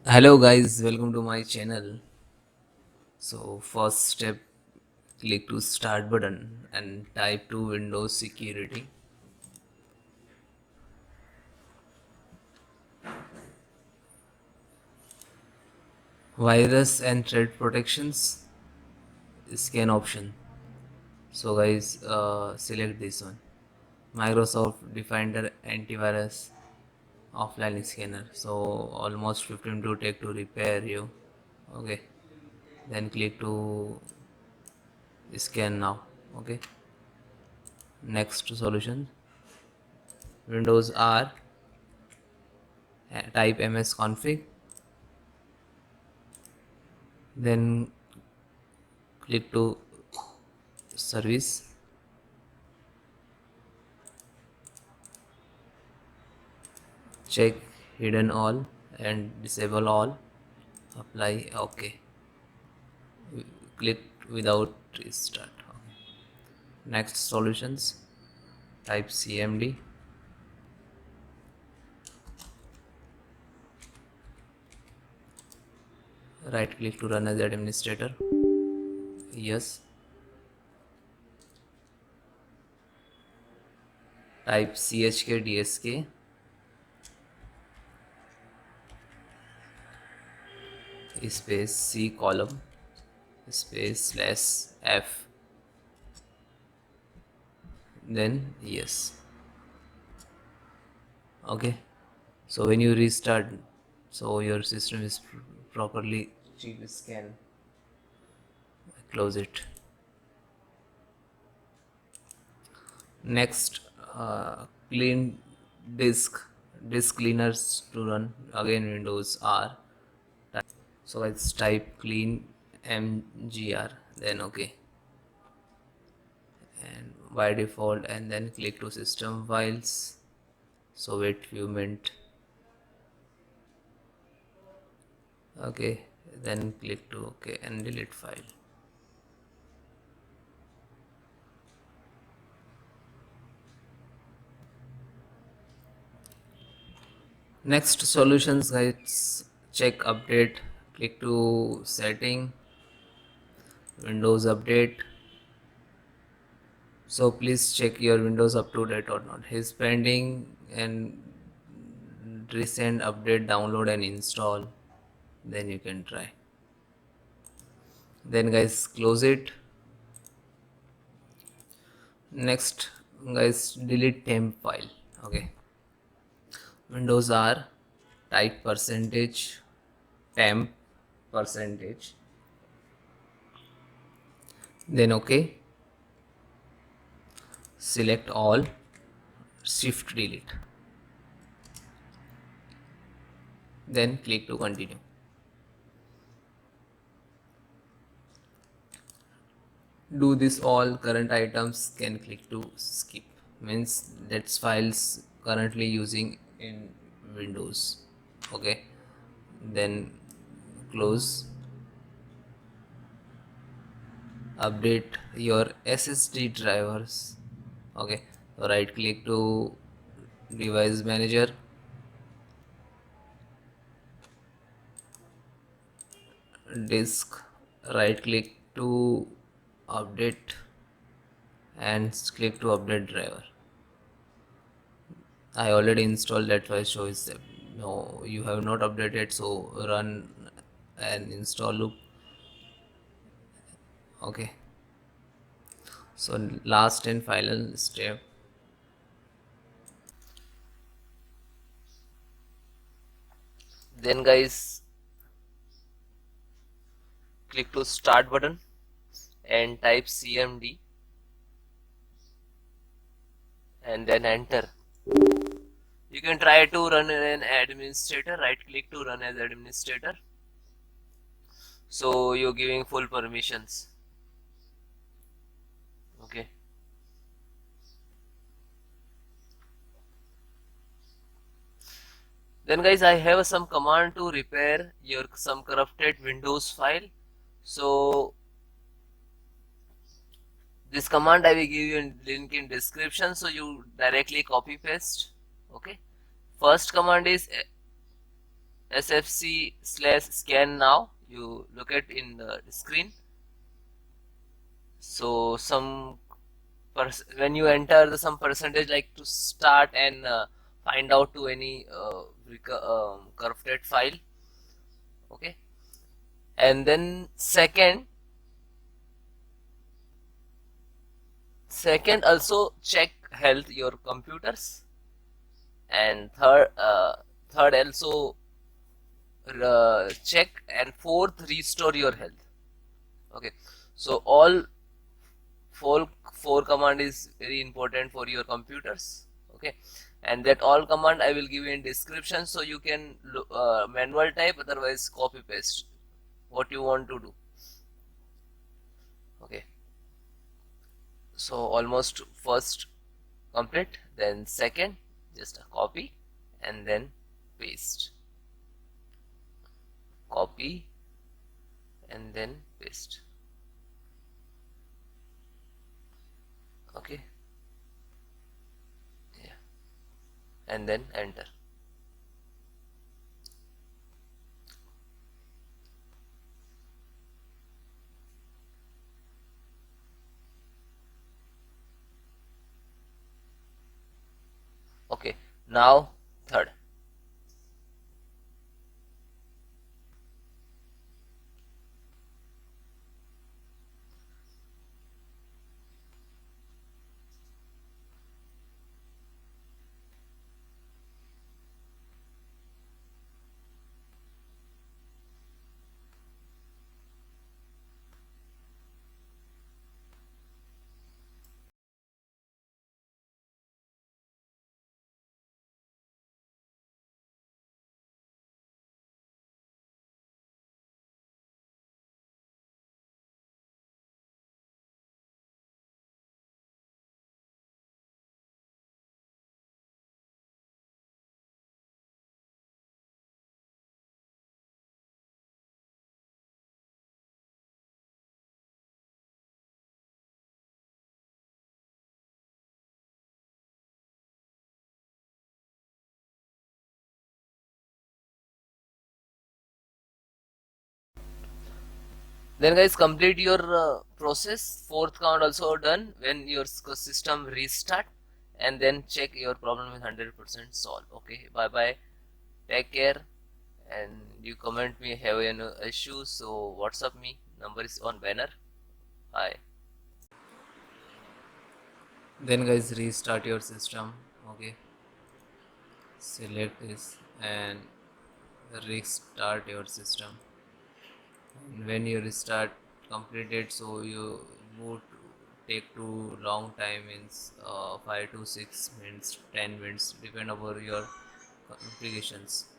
Hello guys, welcome to my channel. So first step, click to start button and type to Windows security. Virus and threat protections, scan option. So guys, select this one. Microsoft Defender antivirus offline scanner. So almost 15 to take to repair you. Okay. Then click to scan now. Okay. Next solution. Windows R. Type ms config. Then click to service, check hidden all and disable all, apply. Okay, click without restart. Okay. Next solutions, type cmd, right click to run as administrator. Yes, type chkdsk space c column space slash f, then yes. Okay, so when you restart, so your system is properly chip scan. Close it. Next, clean disk cleaners to run. Again Windows R. So let's type clean mgr, then okay, and by default, and then click to system files. So wait few minutes. Okay, then click to okay and delete file. Next solutions guys, check update. Click to setting, Windows update. So please check your Windows up to date or not. Is pending and recent update, download and install, then you can try. Then guys, close it. Next guys, delete temp file. Okay, Windows R, type percentage temp percentage, then okay, select all, shift delete, then click to continue. Do this all current items, can click to skip, means that's files currently using in Windows. Okay, then close. Update your SSD drivers. Okay, so right click to device manager, disk, right click to update and click to update driver. I already installed, that why shows them. No, you have not updated, so run an install loop. Okay, so last and final step, then guys, click to start button and type cmd and then enter. You can try to run an administrator, right click to run as administrator, so you're giving full permissions. Okay, then guys, I have some command to repair your some corrupted Windows file. So this command I will give you a link in description, so you directly copy paste. Okay, first command is sfc/scannow. You look at in the screen. So some when you enter the some percentage like to start and find out to any corrupted file. Okay, and then second also check health your computers, and third also check, and fourth restore your health. Okay, so all four command is very important for your computers. Okay, and that all command I will give you in description, so you can manual type, otherwise copy paste what you want to do. Okay, so almost first complete, then second just a copy and then paste, copy and then paste. Okay, yeah, and then enter. Okay, now third. Then guys, complete your process. Fourth count also done. When your system restart, and then check your problem is 100% solved. Okay, bye bye, take care, and you comment me have any issue, so WhatsApp me, number is on banner. Bye. Then guys, restart your system. Okay, select this and restart your system. And when you restart completed, so you would take too long time, means 5 to 6 minutes, 10 minutes, depend upon your applications.